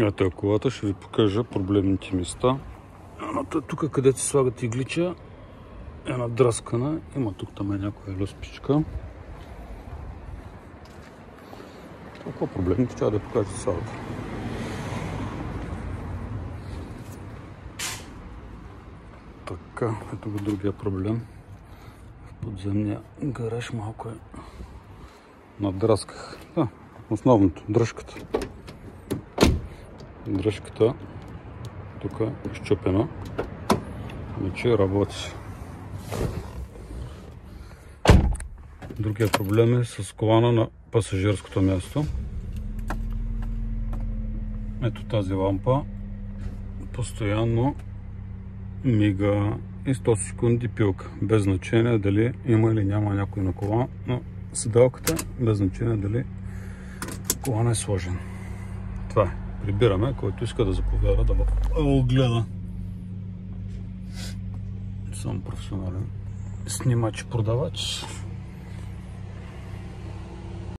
Ето е колата, ще ви покажа проблемните места. Едната тук, където се слагат иглича, е надраскана. Има тук там някоя люспичка. Толкова проблемите, трябва да я покажа цялата. Така, ето го другия проблем. В подземния гараж малко е надрасках. Да, основното, дръжката. Дръжката тук е щупена, вече работи. Другия проблем е с колана на пасажирското място. Ето тази лампа постоянно мига и 100 секунди пилка. Без значение дали има или няма някой на кола, но седалката без значение дали колана е сложен. Това е. Прибираме, който иска да заповяда да го гледа. Съм професионален снимач и продавач.